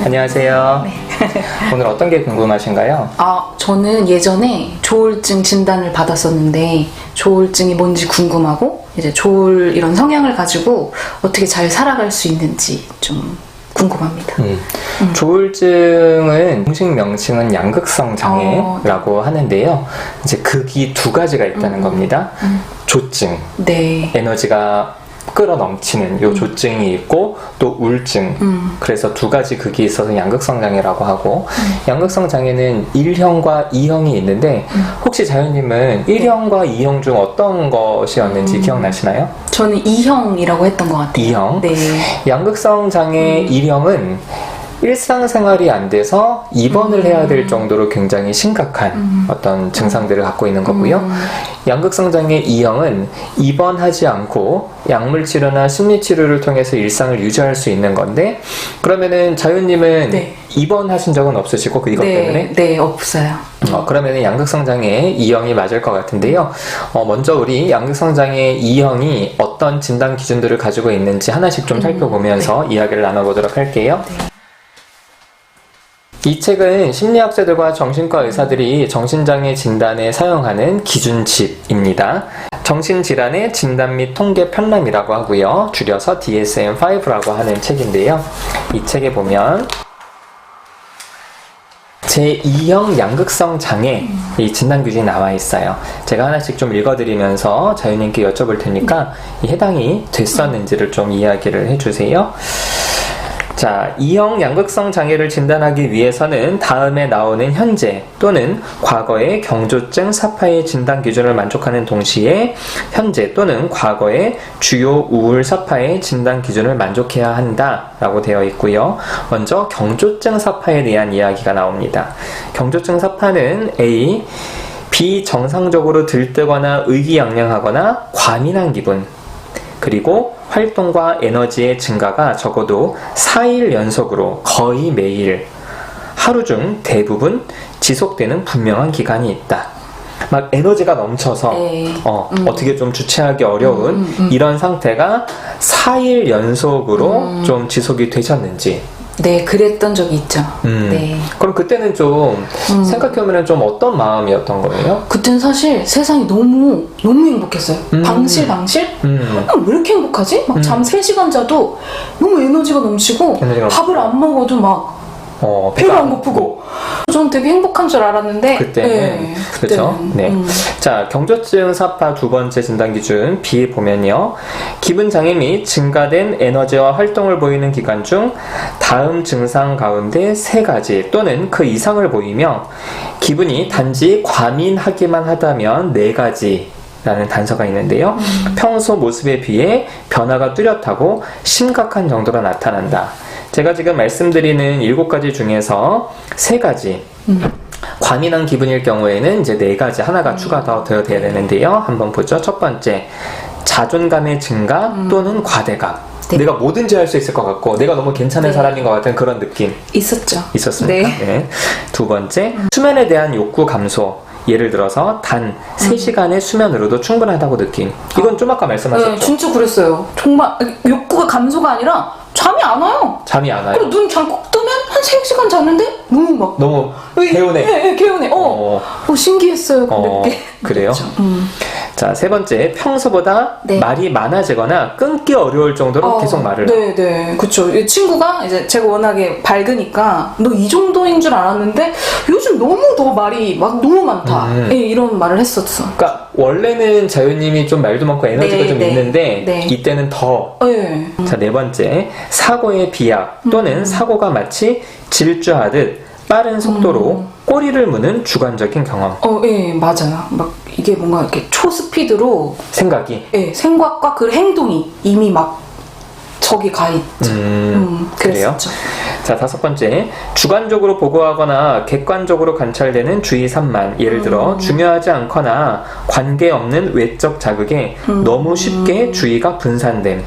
안녕하세요. 네. 오늘 어떤 게 궁금하신가요? 저는 예전에 조울증 진단을 받았었는데 조울증이 뭔지 궁금하고 이제 조울 이런 성향을 가지고 어떻게 잘 살아갈 수 있는지 좀 궁금합니다. 조울증은 공식 명칭은 양극성 장애라고 하는데요. 이제 극이 두 가지가 있다는 겁니다. 조증, 네. 에너지가 끌어넘치는 요 조증이 있고 또 우울증. 그래서 두 가지 극이 있어서 양극성 장애라고 하고 양극성 장애는 1형과 2형이 있는데 혹시 자연님은 1형과 2형 중 어떤 것이었는지 기억나시나요? 저는 2형이라고 했던 것 같아요. 2형? 네. 양극성 장애 1형은 일상생활이 안 돼서 입원을 해야 될 정도로 굉장히 심각한 어떤 증상들을 갖고 있는 거고요. 양극성 장애 2형은 입원하지 않고 약물치료나 심리치료를 통해서 일상을 유지할 수 있는 건데, 그러면은 자윤님은 네. 입원하신 적은 없으시고 이것 때문에? 네, 없어요. 그러면은 양극성 장애 2형이 맞을 것 같은데요. 먼저 우리 양극성 장애 2형이 어떤 진단 기준들을 가지고 있는지 하나씩 좀 살펴보면서 이야기를 나눠보도록 할게요. 이 책은 심리학자들과 정신과 의사들이 정신장애 진단에 사용하는 기준집입니다. 정신질환의 진단 및 통계 편람이라고 하고요. 줄여서 DSM-5라고 하는 책인데요. 이 책에 보면 제2형 양극성 장애 이 진단 기준이 나와 있어요. 제가 하나씩 좀 읽어드리면서 자유님께 여쭤볼 테니까 해당이 됐었는지를 좀 이야기를 해주세요. 자, 2형 양극성 장애를 진단하기 위해서는 다음에 나오는 현재 또는 과거의 경조증 사파의 진단 기준을 만족하는 동시에 현재 또는 과거의 주요 우울 사파의 진단 기준을 만족해야 한다라고 되어 있고요. 먼저 경조증 사파에 대한 이야기가 나옵니다. 경조증 사파는 A. 비정상적으로 들뜨거나 의기양양하거나 과민한 기분, 그리고 활동과 에너지의 증가가 적어도 4일 연속으로 거의 매일 하루 중 대부분 지속되는 분명한 기간이 있다. 막 에너지가 넘쳐서 어떻게 좀 주체하기 어려운 이런 상태가 4일 연속으로 좀 지속이 되셨는지. 네, 그랬던 적이 있죠. 네. 그럼 그때는 좀 생각해보면 좀 어떤 마음이었던 거예요? 그땐 사실 세상이 너무 행복했어요. 방실? 왜 이렇게 행복하지? 막 잠 3시간 자도 너무 에너지가 넘치고 밥을 안 먹어도 막 배가 안 고프고 전 되게 행복한 줄 알았는데 그때는 그렇죠. 네. 자, 경조증 사파 두 번째 진단 기준 B에 보면요, 기분 장애 및 증가된 에너지와 활동을 보이는 기간 중 다음 증상 가운데 3가지 또는 그 이상을 보이며 기분이 단지 과민하기만 하다면 4가지 라는 단서가 있는데요. 평소 모습에 비해 변화가 뚜렷하고 심각한 정도로 나타난다. 제가 지금 말씀드리는 7가지 중에서 3가지 과민한 기분일 경우에는 이제 4가지 하나가 추가 더 되어야 되는데요. 한번 보죠. 첫 번째, 자존감의 증가 또는 과대감. 네. 내가 뭐든지 할 수 있을 것 같고 내가 너무 괜찮은 사람인 것 같은 그런 느낌 있었습니까? 네. 두 번째, 수면에 대한 욕구 감소. 예를 들어서 단 3시간의 수면으로도 충분하다고 느낌. 이건 좀 아까 말씀하셨죠? 네, 진짜 그랬어요. 정말 욕구가 감소가 아니라 잠이 안 와요. 잠이 안 와요? 그리고 눈 잠꼭 뜨면 한 3시간 잤는데 너무 개운해. 네, 개운해. 신기했어요. 그게. 그래요? 자, 3번째, 평소보다 말이 많아지거나 끊기 어려울 정도로 계속 말을. 네. 그쵸. 이 친구가 이제 제가 워낙에 밝으니까 너 이 정도인 줄 알았는데 요즘 너무 더 말이 막 너무 많다. 이런 말을 했었어. 그러니까 원래는 자유님이 좀 말도 많고 에너지가 좀 있는데 이때는 더. 자, 4번째, 사고의 비약 또는 사고가 마치 질주하듯 빠른 속도로 꼬리를 무는 주관적인 경험. 맞아요. 막 이게 뭔가 이렇게 초스피드로 생각이. 생각과 그 행동이 이미 막 저기 가 있죠. 그래요? 자, 5번째, 주관적으로 보고하거나 객관적으로 관찰되는 주의 산만. 예를 들어 중요하지 않거나 관계없는 외적 자극에 너무 쉽게 주의가 분산됨.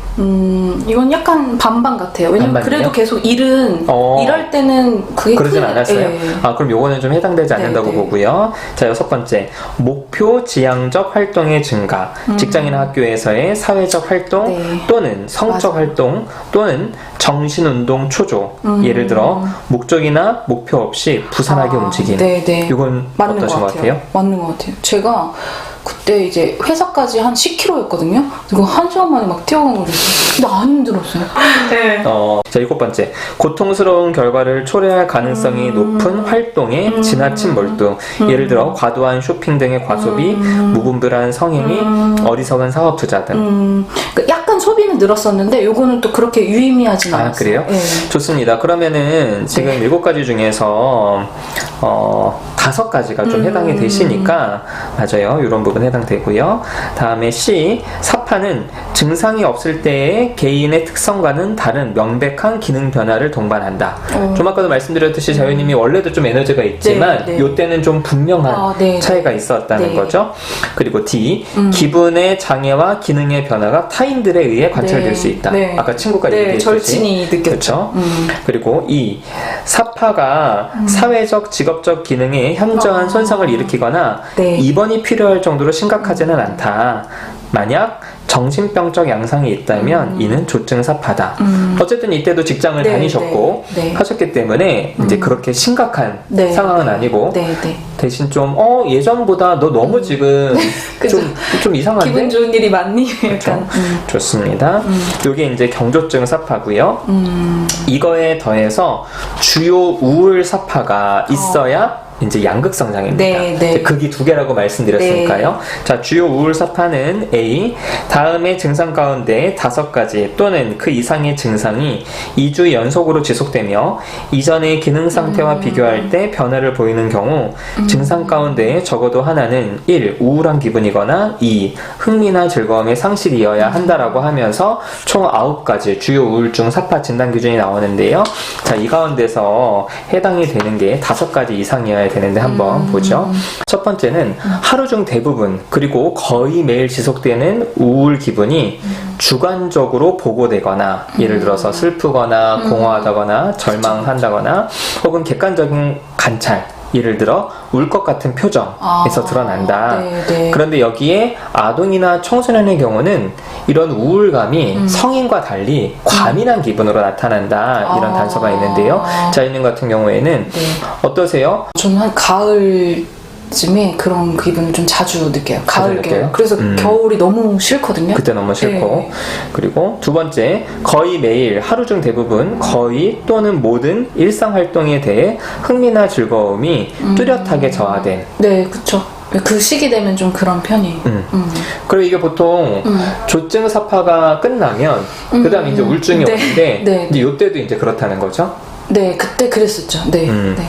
이건 약간 반반 같아요. 왜냐면 반반이요? 그래도 계속 일할 때는 그게 그러진 않았어요? 그럼 요거는 좀 해당되지 않는다고 네. 보고요. 자, 6번째, 목표 지향적 활동의 증가. 직장이나 학교에서의 사회적 활동 또는 성적 활동 활동 또는 정신운동 초조. 예를 들어 목적이나 목표 없이 부산하게 움직임. 네네. 이건 맞는 어떠신 것 같아요? 맞는 것 같아요. 제가 그때 이제 회사까지 한 10km였거든요. 이거 1시간 만에 막 뛰어간 거를. 근데 안 힘들었어요. 네. 자, 7번째. 고통스러운 결과를 초래할 가능성이 높은 활동에 지나친 몰두. 예를 들어 과도한 쇼핑 등의 과소비, 무분별한 성행위, 어리석은 사업 투자 등. 약간 소비는 늘었었는데 요거는 또 그렇게 유의미하진 않았어요. 아, 그래요? 네. 좋습니다. 그러면은 지금 7가지 중에서 5가지가 좀 해당이 되시니까 맞아요. 이런 부분 해당되고요. 다음에 C. 사파는 증상이 없을 때의 개인의 특성과는 다른 명백한 기능 변화를 동반한다. 좀 아까도 말씀드렸듯이 자유님이 원래도 좀 에너지가 있지만 네. 요때는 좀 분명한 네. 차이가 있었다는 네. 거죠. 그리고 D. 기분의 장애와 기능의 변화가 타인들에 의해 관찰될 네. 수 있다. 네. 아까 친구가 네, 얘기했듯이. 절친이 느꼈죠. 그렇죠. 그리고 E. 사파가 사회적 직업적 기능에 현저한 손상을 일으키거나 네. 입원이 필요할 정도로 심각하지는 않다. 만약 정신병적 양상이 있다면 이는 조증 사파다. 어쨌든 이때도 직장을 네, 다니셨고 네, 네. 하셨기 때문에 이제 그렇게 심각한 네, 상황은 네. 아니고 네, 네. 대신 좀 예전보다 너 너무 지금 그죠. 좀 이상한데? 기분 좋은 일이 많니? 약간. 좋습니다. 이게 이제 경조증 사파고요. 이거에 더해서 주요 우울 사파가 있어야 이제 양극성 장애입니다. 네, 네. 이제 극이 2개라고 말씀드렸으니까요. 자, 주요 우울 사파는 A. 다음의 증상 가운데 5가지 또는 그 이상의 증상이 2주 연속으로 지속되며 이전의 기능 상태와 비교할 때 변화를 보이는 경우 증상 가운데 적어도 하나는 1. 우울한 기분이거나 2. 흥미나 즐거움의 상실이어야 한다라고 하면서 총 9가지 주요 우울증 사파 진단 기준이 나오는데요. 자, 이 가운데서 해당이 되는 게 5가지 이상이어야 되는데 한번 보죠. 첫 번째는 하루 중 대부분 그리고 거의 매일 지속되는 우울 기분이 주관적으로 보고되거나 예를 들어서 슬프거나 공허하다거나 절망한다거나 혹은 객관적인 관찰 예를 들어 울 것 같은 표정에서 드러난다. 네, 네. 그런데 여기에 아동이나 청소년의 경우는 이런 우울감이 성인과 달리 과민한 기분으로 나타난다. 이런 단서가 있는데요. 자유님 같은 경우에는 네. 어떠세요? 저는 한 가을쯤에 그런 기분을 좀 자주 느껴요. 가을, 겨울. 그래서 겨울이 너무 싫거든요. 그때 너무 싫고. 네. 그리고 2번째, 거의 매일 하루 중 대부분 거의 또는 모든 일상 활동에 대해 흥미나 즐거움이 뚜렷하게 저하된. 네, 그쵸. 그 시기 되면 좀 그런 편이에요. 그리고 이게 보통 조증 사파가 끝나면 그 다음에 이제 우울증이 네. 오는데 네. 이제 요때도 이제 그렇다는 거죠. 네, 그때 그랬었죠. 네. 네.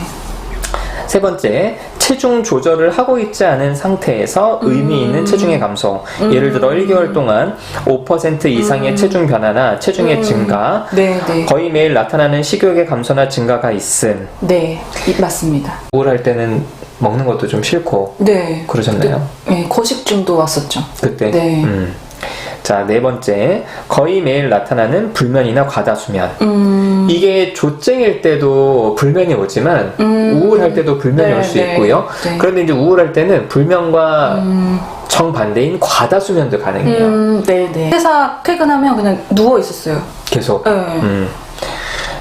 3번째, 체중 조절을 하고 있지 않은 상태에서 의미 있는 체중의 감소. 예를 들어 1개월 동안 5% 이상의 체중 변화나 체중의 증가, 네, 네. 거의 매일 나타나는 식욕의 감소나 증가가 있음. 네, 맞습니다. 우울할 때는 먹는 것도 좀 싫고 네. 그러셨나요? 네, 거식증도 왔었죠. 그때? 네. 자, 4번째, 거의 매일 나타나는 불면이나 과다수면. 이게 조증일 때도 불면이 오지만 우울할 때도 불면이 네, 올 수 네, 있고요. 네. 그런데 이제 우울할 때는 불면과 정반대인 과다수면도 가능해요. 네네. 회사 퇴근하면 그냥 누워 있었어요. 계속. 네.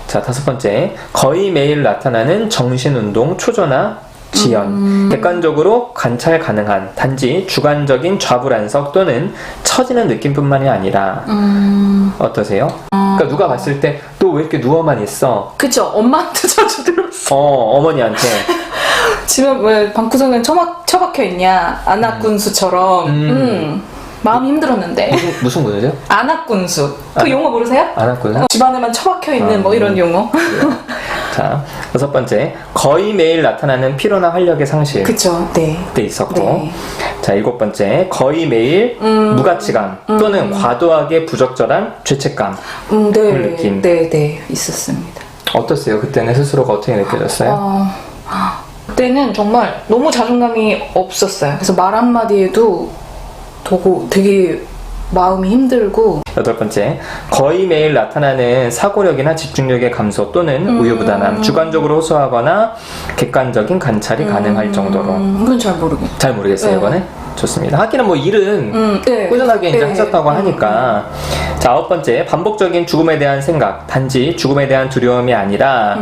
자, 5번째, 거의 매일 나타나는 정신운동 초조나 지연, 객관적으로 관찰 가능한 단지 주관적인 좌불안석 또는 처지는 느낌뿐만이 아니라 어떠세요? 그러니까 누가 봤을 때 너 왜 이렇게 누워만 있어? 그쵸. 엄마한테 자주 들었어. 어머니한테 집에 왜 방구석에 처박혀 있냐. 안악군수처럼. 마음이 힘들었는데. 무슨 군이세요? 안악군수. 그 용어 모르세요? 안았군요. 집안에만 처박혀 있는 뭐 이런 용어. 자, 6번째, 거의 매일 나타나는 피로나 활력의 상실. 그쵸. 네. 때 있었고. 네. 자, 7번째, 거의 매일 무가치감 또는 과도하게 부적절한 죄책감. 네. 느낌. 네, 네. 있었습니다. 어떠세요? 그때는 스스로가 어떻게 느껴졌어요? 그때는 정말 너무 자존감이 없었어요. 그래서 말 한마디에도 되게 마음이 힘들고. 8번째, 거의 매일 나타나는 사고력이나 집중력의 감소 또는 우유부단함, 주관적으로 호소하거나 객관적인 관찰이 가능할 정도로. 그건 잘 모르겠어요. 잘 모르겠어요, 네. 이거는? 좋습니다. 하기는 뭐 일은 네. 꾸준하게 이제 네. 하셨다고 하니까. 자, 9번째, 반복적인 죽음에 대한 생각. 단지 죽음에 대한 두려움이 아니라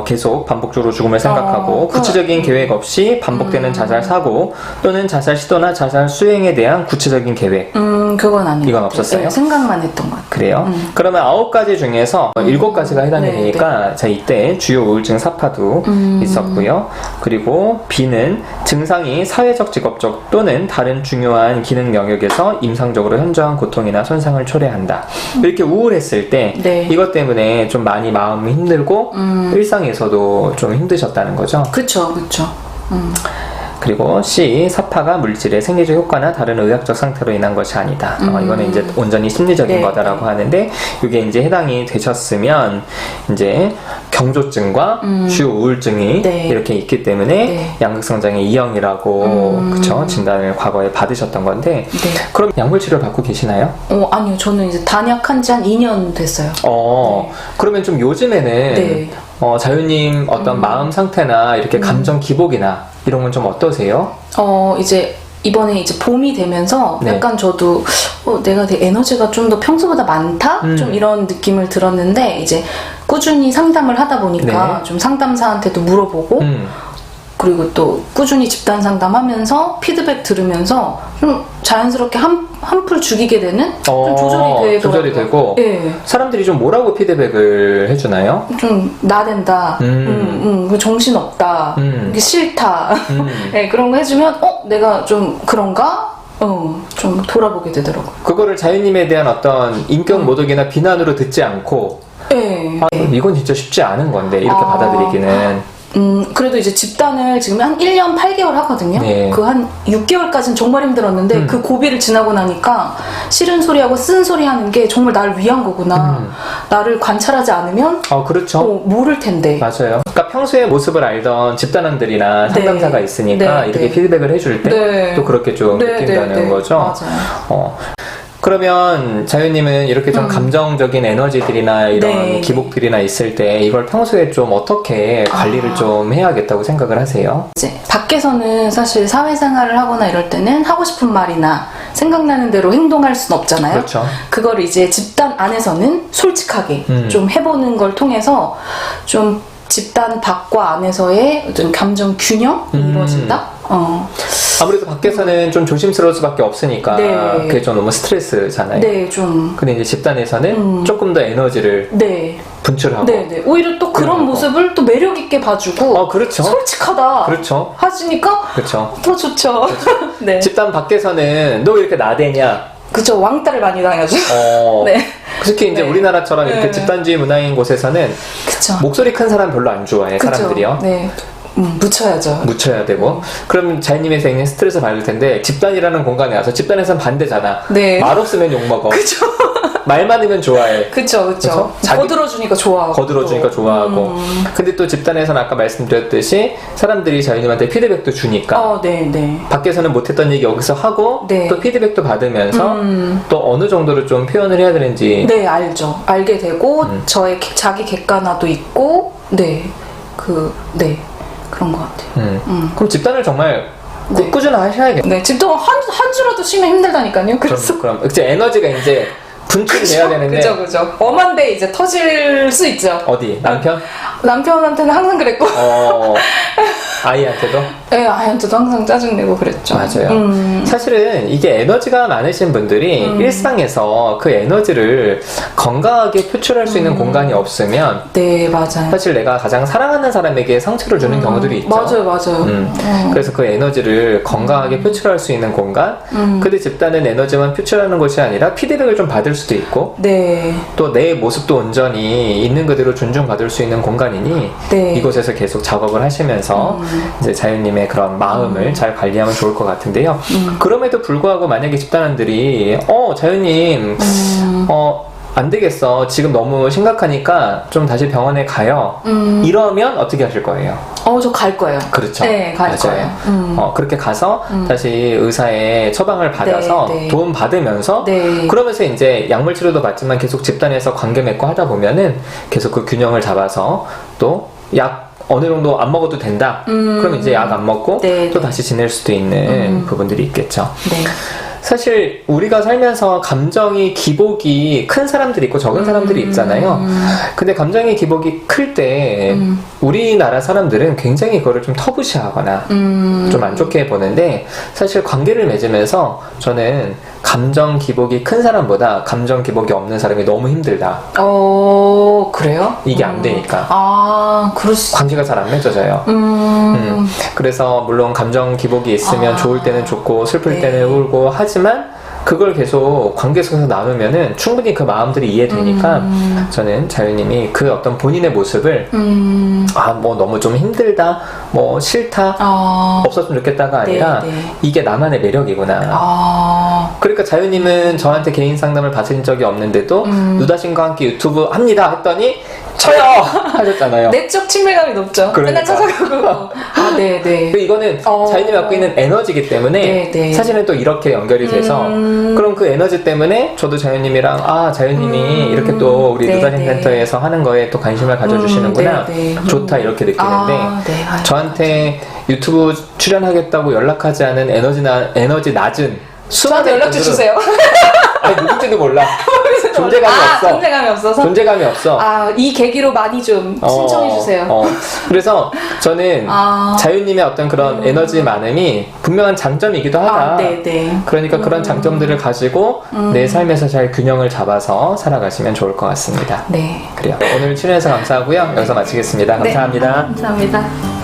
계속 반복적으로 죽음을 생각하고 구체적인 계획 없이 반복되는 자살 사고 또는 자살 시도나 자살 수행에 대한 구체적인 계획. 그건 아니에요. 이건 없었어요? 네, 생각만 했던 것 같아요. 그래요? 그러면 9가지 중에서 7가지가 해당이 네, 되니까 자, 이때 주요 우울증 4파도 있었고요. 그리고 B는 증상이 사회적, 직업적 또는 다른 중요한 기능 영역에서 임상적으로 현저한 고통이나 손상을 초래한다. 이렇게 우울했을 때 네. 이것 때문에 좀 많이 마음이 힘들고 일상에서도 좀 힘드셨다는 거죠. 그쵸. 그리고 C, 사파가 물질의 생리적 효과나 다른 의학적 상태로 인한 것이 아니다. 이거는 이제 온전히 심리적인 네, 거다라고 하는데, 이게 이제 해당이 되셨으면, 이제 경조증과 주요 우울증이 네. 이렇게 있기 때문에 네. 양극성장애 2형이라고 그쵸? 진단을 과거에 받으셨던 건데, 네. 그럼 약물 치료 받고 계시나요? 아니요. 저는 이제 단약한 지 한 2년 됐어요. 그러면 좀 요즘에는 네. 자유님 어떤 마음 상태나 이렇게 감정 기복이나 이런 건 좀 어떠세요? 이제 이번에 이제 봄이 되면서 네. 약간 저도 내가 되게 에너지가 좀 더 평소보다 많다? 좀 이런 느낌을 들었는데 이제 꾸준히 상담을 하다 보니까 네. 좀 상담사한테도 물어보고 그리고 또 꾸준히 집단 상담하면서 피드백 들으면서 좀 자연스럽게 한풀 죽이게 되는 좀 조절이 되고 네. 사람들이 좀 뭐라고 피드백을 해주나요? 좀 나댄다, 정신 없다, 이게 싫다, 네, 그런 거 해주면 내가 좀 그런가? 좀 돌아보게 되더라고요. 그거를 자유님에 대한 어떤 인격 모독이나 비난으로 듣지 않고 네. 이건 진짜 쉽지 않은 건데 이렇게 받아들이기는 그래도 이제 집단을 지금 한 1년 8개월 하거든요. 네. 그 한 6개월까지는 정말 힘들었는데 그 고비를 지나고 나니까 싫은 소리하고 쓴 소리 하는 게 정말 나를 위한 거구나. 나를 관찰하지 않으면 그렇죠. 모를 텐데. 맞아요. 그러니까 평소에 모습을 알던 집단원들이나 네. 상담사가 있으니까 네, 이렇게 네. 피드백을 해줄 때 네. 또 그렇게 좀 네, 느낀다는 네, 네. 거죠. 맞아요. 그러면 자유님은 이렇게 좀 감정적인 에너지들이나 이런 네. 기복들이나 있을 때 이걸 평소에 좀 어떻게 관리를 좀 해야겠다고 생각을 하세요? 이제 밖에서는 사실 사회생활을 하거나 이럴 때는 하고 싶은 말이나 생각나는 대로 행동할 순 없잖아요. 그렇죠. 그걸 이제 집단 안에서는 솔직하게 좀 해보는 걸 통해서 좀 집단 밖과 안에서의 어떤 감정 균형이 이루어진다? 아무래도 밖에서는 좀 조심스러울 수밖에 없으니까 네. 그게 좀 너무 스트레스잖아요. 네, 좀. 근데 이제 집단에서는 조금 더 에너지를 네. 분출하고 네. 오히려 또 그런 그러고. 모습을 또 매력있게 봐주고. 그렇죠. 솔직하다. 그렇죠. 하시니까 그렇죠. 더 좋죠. 네. 집단 밖에서는 너 왜 이렇게 나대냐? 그쵸. 왕따를 많이 당하죠. 네. 특히 이제 네. 우리나라처럼 이렇게 네. 집단주의 문화인 곳에서는 그쵸. 목소리 큰 사람 별로 안 좋아해, 그쵸. 사람들이요. 네. 묻혀야죠. 묻혀야 되고. 그럼 자연님에서 있는 스트레스 받을 텐데 집단이라는 공간에 와서 집단에서는 반대잖아. 네. 말 없으면 욕먹어. 그쵸. 말 많으면 좋아해. 그쵸. 그쵸? 거들어주니까 좋아하고. 거들어주니까 좋아하고. 근데 또 집단에서는 아까 말씀드렸듯이 사람들이 자연님한테 피드백도 주니까 네. 밖에서는 못했던 얘기 여기서 하고 네. 또 피드백도 받으면서 또 어느 정도로 좀 표현을 해야 되는지 네, 알죠. 알게 되고, 저의 자기 객관화도 있고, 그런 것 같아요. 그럼 집단을 정말 네. 꾸준하셔야겠네요. 네, 집도 한 주라도 쉬면 힘들다니까요. 그래서. 그럼 이제 에너지가 이제 분출이 돼야 되는데 그죠. 엄한데 이제 터질 수 있죠. 어디? 남편? 남편한테는 항상 그랬고, 아이한테도? 네, 아이한테도 항상 짜증내고 그랬죠. 맞아요. 사실은 이게 에너지가 많으신 분들이 일상에서 그 에너지를 건강하게 표출할 수 있는 공간이 없으면 네, 맞아요. 사실 내가 가장 사랑하는 사람에게 상처를 주는 경우들이 있죠. 맞아요. 그래서 그 에너지를 건강하게 표출할 수 있는 공간. 근데 집단은 에너지만 표출하는 것이 아니라 피드백을 좀 받을 수도 있고 네. 또 내 모습도 온전히 있는 그대로 존중받을 수 있는 공간이니 네. 이곳에서 계속 작업을 하시면서 이제 자유님의 그런 마음을 잘 관리하면 좋을 것 같은데요. 그럼에도 불구하고 만약에 집단원들이 자유님 안 되겠어. 지금 너무 심각하니까 좀 다시 병원에 가요. 이러면 어떻게 하실 거예요? 저 갈 거예요. 그렇죠. 네, 갈 거예요. 그렇게 가서 다시 의사의 처방을 받아서 네. 도움 받으면서 네. 그러면서 이제 약물 치료도 받지만 계속 집단에서 관계 맺고 하다 보면은 계속 그 균형을 잡아서 또 약 어느 정도 안 먹어도 된다. 그럼 이제 약 안 먹고 네, 또 네. 다시 지낼 수도 있는 부분들이 있겠죠. 네. 사실 우리가 살면서 감정이 기복이 큰 사람들이 있고 적은 사람들이 있잖아요. 근데 감정의 기복이 클 때 우리나라 사람들은 굉장히 그거를 좀 터부시하거나 좀 안 좋게 보는데 사실 관계를 맺으면서 저는 감정 기복이 큰 사람보다 감정 기복이 없는 사람이 너무 힘들다. 그래요? 이게 안 되니까. 그럴 수. 관계가 잘 안 맺어져요. 그래서 물론 감정 기복이 있으면 좋을 때는 좋고 슬플 네. 때는 울고 하지만 그걸 계속 관계 속에서 나누면은 충분히 그 마음들이 이해되니까 저는 자유님이 그 어떤 본인의 모습을 뭐 너무 좀 힘들다, 뭐 싫다, 없었으면 좋겠다가 아니라 네, 네. 이게 나만의 매력이구나. 그러니까 자유님은 저한테 개인 상담을 받은 적이 없는데도 누다신과 함께 유튜브 합니다 했더니 쳐요! 하셨잖아요. 내적 친밀감이 높죠. 그러니까. 맨날 찾아가고. 네네. 이거는 자유님이 갖고 있는 에너지이기 때문에 네. 사실은 또 이렇게 연결이 돼서 그럼 그 에너지 때문에 저도 자유님이랑 자유님이 이렇게 또 우리 네, 누다신 네. 센터에서 하는 거에 또 관심을 가져주시는구나. 네. 좋다 이렇게 느끼는데 네. 저한테 유튜브 출연하겠다고 연락하지 않은 에너지 낮은 저한테 연락 좀 분들은- 주세요. 아니 누군지도 몰라. 존재감이 없어. 존재감이 없어서. 존재감이 없어. 이 계기로 많이 좀 신청해주세요. 그래서 저는 자유님의 어떤 그런 에너지 많음이 분명한 장점이기도 하다. 네. 그러니까 그런 장점들을 가지고 내 삶에서 잘 균형을 잡아서 살아가시면 좋을 것 같습니다. 네. 그래요. 오늘 출연해서 감사하고요. 여기서 마치겠습니다. 감사합니다. 감사합니다.